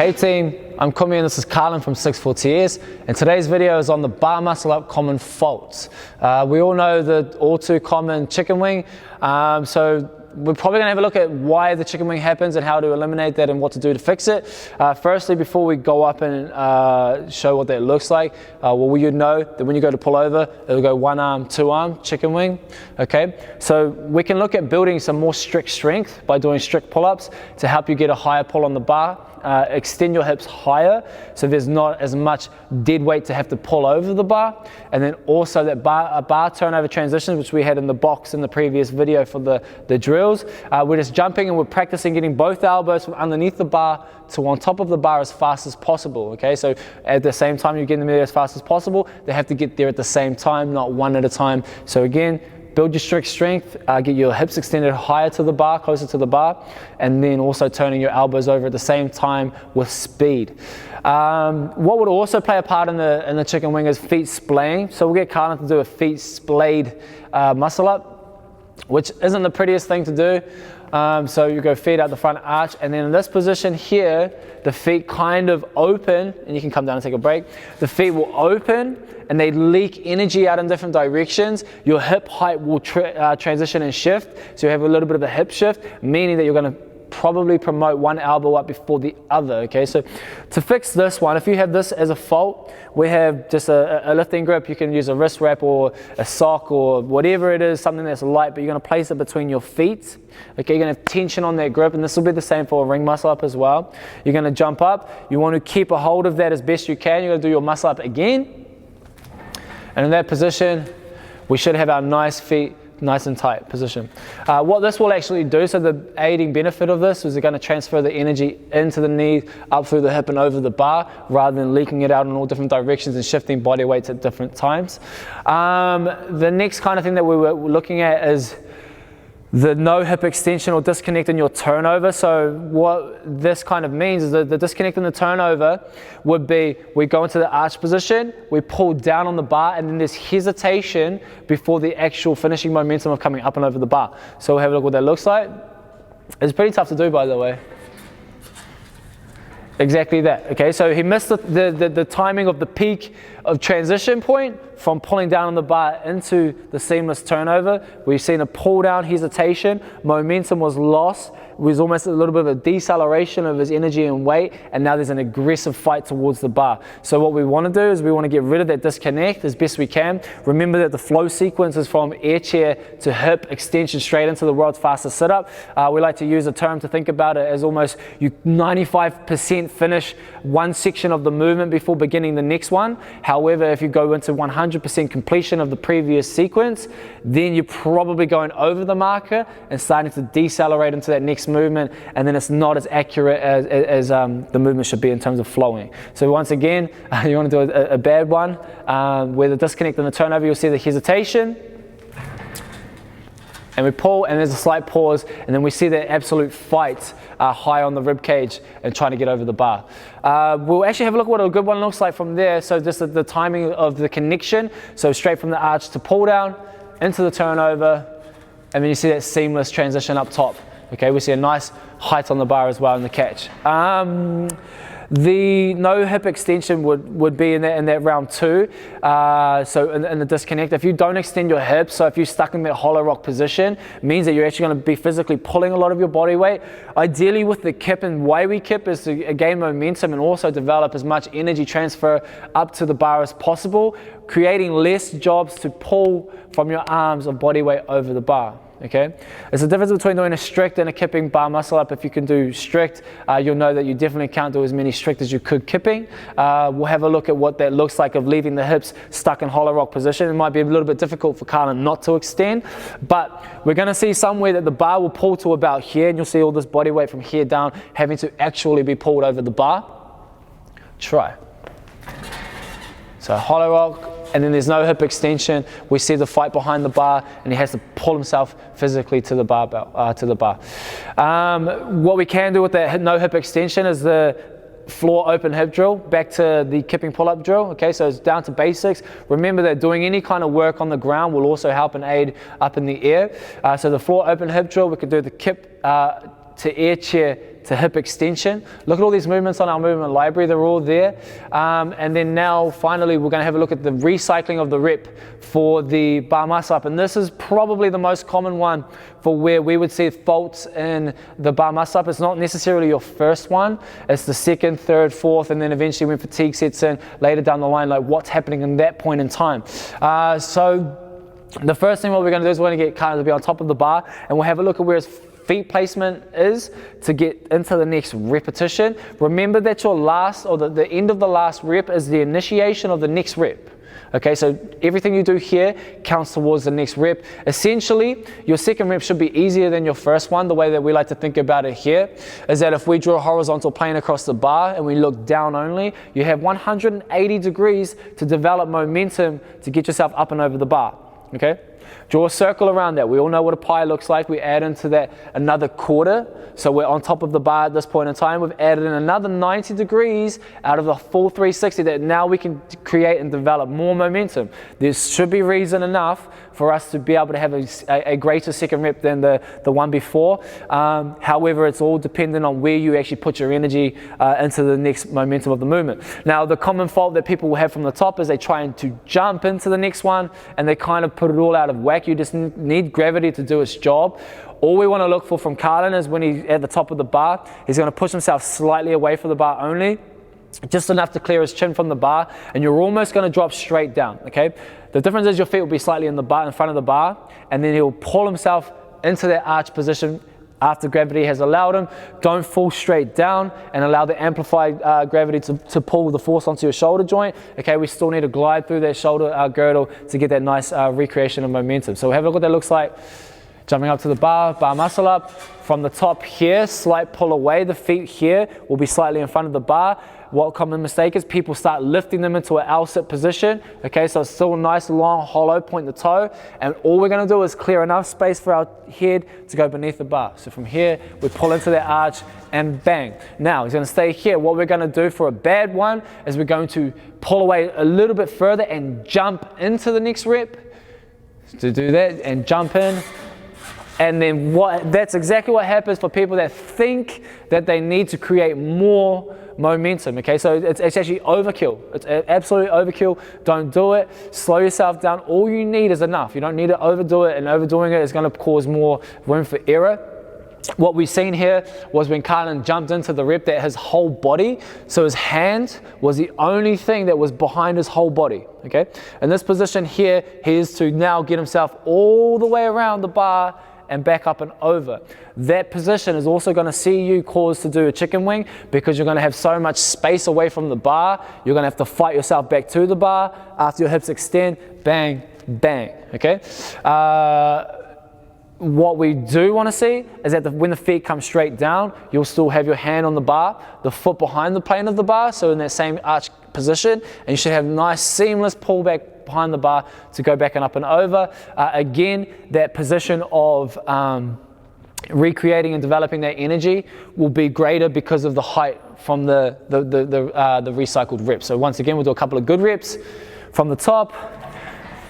Hey team, I'm Kumi and this is Carlin from 640S, and today's video is on the bar muscle up common faults. We all know the all too common chicken wing, so we're probably going to have a look at why the chicken wing happens and how to eliminate that and what to do to fix it. Firstly, before we go up and show what that looks like, well, you'd know that when you go to pull over, it'll go one arm, two arm, chicken wing. Okay, so we can look at building some more strict strength by doing strict pull-ups to help you get a higher pull on the bar. Extend your hips higher so there's not as much dead weight to have to pull over the bar, and then also that bar turnover transition, which we had in the box in the previous video for the drills. We're just jumping and we're practicing getting both elbows from underneath the bar to on top of the bar as fast as possible. Okay, so at the same time you're getting them there as fast as possible, they have to get there at the same time, not one at a time. So again, build your strict strength, get your hips extended higher to the bar, closer to the bar, and then also turning your elbows over at the same time with speed. What would also play a part in the chicken wing is feet splaying. So we'll get Carlin to do a feet splayed muscle up, which isn't the prettiest thing to do. So you go feet out the front arch, and then in this position here, the feet kind of open, and you can come down and take a break. The feet will open and they leak energy out in different directions. Your hip height will transition and shift, so you have a little bit of a hip shift, meaning that you're going to probably promote one elbow up before the other. Okay, so to fix this one, if you have this as a fault, we have just a lifting grip. You can use a wrist wrap or a sock or whatever it is, something that's light, but you're going to place it between your feet. Okay, you're going to have tension on that grip, and this will be the same for a ring muscle up as well. You're going to jump up, you want to keep a hold of that as best you can. You're going to do your muscle up again, and in that position we should have our nice feet nice and tight position. What this will actually do, so the aiding benefit of this is they're going to transfer the energy into the knee, up through the hip and over the bar, rather than leaking it out in all different directions and shifting body weights at different times. The next kind of thing that we were looking at is the no hip extension or disconnect in your turnover. So what this kind of means is that the disconnect in the turnover would be, we go into the arch position, we pull down on the bar, and then there's hesitation before the actual finishing momentum of coming up and over the bar. So we'll have a look what that looks like. It's pretty tough to do, by the way. Exactly that. Okay, so he missed the timing of the peak of transition point from pulling down on the bar into the seamless turnover. We've seen a pull down, hesitation, momentum was lost. It was almost a little bit of a deceleration of his energy and weight, and now there's an aggressive fight towards the bar. So what we want to do is we want to get rid of that disconnect as best we can. Remember that the flow sequence is from air chair to hip extension straight into the world's fastest sit-up. We like to use a term to think about it as almost you 95% finish one section of the movement before beginning the next one. However, if you go into 100% completion of the previous sequence, then you're probably going over the marker and starting to decelerate into that next movement, and then it's not as accurate as the movement should be in terms of flowing. So once again, you want to do a bad one where the disconnect and the turnover, you'll see the hesitation, and we pull, and there's a slight pause, and then we see that absolute fight high on the rib cage and trying to get over the bar. We'll actually have a look at what a good one looks like from there. So just the timing of the connection, so straight from the arch to pull down into the turnover, and then you see that seamless transition up top. Okay, we see a nice height on the bar as well in the catch. The no hip extension would be in that round two. So in the disconnect, if you don't extend your hips, so if you're stuck in that hollow rock position, means that you're actually going to be physically pulling a lot of your body weight. Ideally with the kip, and why we kip is to gain momentum and also develop as much energy transfer up to the bar as possible, creating less jobs to pull from your arms of body weight over the bar. Okay, there's a difference between doing a strict and a kipping bar muscle up. If you can do strict, you'll know that you definitely can't do as many strict as you could kipping. We'll have a look at what that looks like of leaving the hips stuck in hollow rock position. It might be a little bit difficult for Carlin not to extend, but we're going to see somewhere that the bar will pull to about here, and you'll see all this body weight from here down having to actually be pulled over the bar. Try. So hollow rock, and then there's no hip extension. We see the fight behind the bar, and he has to pull himself physically to the barbell, what we can do with that no hip extension is the floor open hip drill, back to the kipping pull-up drill. Okay, so it's down to basics. Remember that doing any kind of work on the ground will also help and aid up in the air. So the floor open hip drill, we could do the kip to air chair to hip extension. Look at all these movements on our movement library, they're all there. And then now finally we're going to have a look at the recycling of the rep for the bar muscle up, and this is probably the most common one for where we would see faults in the bar muscle up. It's not necessarily your first one, it's the second, third, fourth, and then eventually when fatigue sets in later down the line, like what's happening in that point in time. So the first thing what we're going to do is we're going to get Carlin to be on top of the bar, and we'll have a look at where his feet placement is to get into the next repetition. Remember that your last, or the end of the last rep is the initiation of the next rep. Okay, so everything you do here counts towards the next rep. Essentially, your second rep should be easier than your first one. The way that we like to think about it here is that if we draw a horizontal plane across the bar and we look down only, you have 180 degrees to develop momentum to get yourself up and over the bar. Okay, draw a circle around that. We all know what a pie looks like. We add into that another quarter, so we're on top of the bar at this point in time. We've added in another 90 degrees out of the full 360 that now we can create and develop more momentum. There should be reason enough for us to be able to have a greater second rep than the one before. However, it's all dependent on where you actually put your energy into the next momentum of the movement. Now, the common fault that people will have from the top is they try to jump into the next one and they kind of put it all out of whack. You just need gravity to do its job. All we want to look for from Carlin is when he's at the top of the bar, he's going to push himself slightly away from the bar only, just enough to clear his chin from the bar, and you're almost going to drop straight down. Okay, the difference is your feet will be slightly in front of the bar, and then he'll pull himself into that arch position after gravity has allowed him. Don't fall straight down and allow the amplified gravity to pull the force onto your shoulder joint. Okay, we still need to glide through that shoulder girdle to get that nice recreation of momentum. So have a look what that looks like. Jumping up to the bar muscle up. From the top here, slight pull away. The feet here will be slightly in front of the bar. What common mistake is people start lifting them into an L-sit position. Okay, so it's still a nice long hollow, point the toe, and all we're going to do is clear enough space for our head to go beneath the bar. So from here, we pull into that arch and bang. Now he's going to stay here. What we're going to do for a bad one is we're going to pull away a little bit further and jump into the next rep. To do that and jump in. And then that's exactly what happens for people that think that they need to create more momentum. Okay, so it's actually overkill. It's absolute overkill. Don't do it. Slow yourself down. All you need is enough. You don't need to overdo it, and overdoing it is going to cause more room for error. What we've seen here was when Carlin jumped into the rep that his whole body, so his hand was the only thing that was behind his whole body. Okay, in this position here, he is to now get himself all the way around the bar and back up and over. That position is also going to see you cause to do a chicken wing because you're going to have so much space away from the bar. You're going to have to fight yourself back to the bar. After your hips extend, bang, bang. Okay. What we do want to see is that when the feet come straight down, you'll still have your hand on the bar, the foot behind the plane of the bar, so in that same arch position, and you should have nice seamless pullback behind the bar to go back and up and over. Again, that position of recreating and developing that energy will be greater because of the height from the recycled reps. So once again, we'll do a couple of good reps from the top.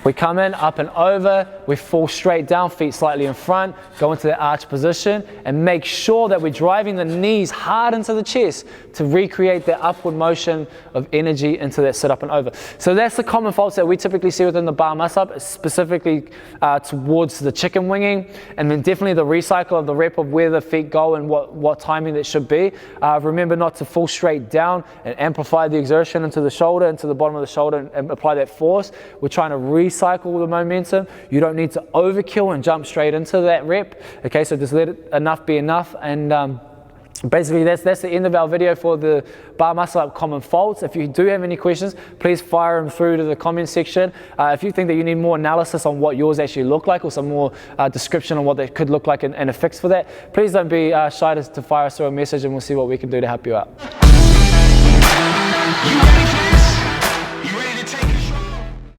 We come in, up and over, we fall straight down, feet slightly in front, go into the arch position, and make sure that we're driving the knees hard into the chest to recreate that upward motion of energy into that sit up and over. So that's the common faults that we typically see within the bar muscle up, specifically towards the chicken winging, and then definitely the recycle of the rep of where the feet go and what timing that should be. Remember not to fall straight down and amplify the exertion into the shoulder, into the bottom of the shoulder, and apply that force. We're trying to recycle the momentum. You don't need to overkill and jump straight into that rep. Okay, so just let it enough be enough, and basically that's the end of our video for the bar muscle up common faults. If you do have any questions, please fire them through to the comment section. If you think that you need more analysis on what yours actually look like, or some more description on what they could look like and a fix for that, please don't be shy to fire us through a message, and we'll see what we can do to help you out.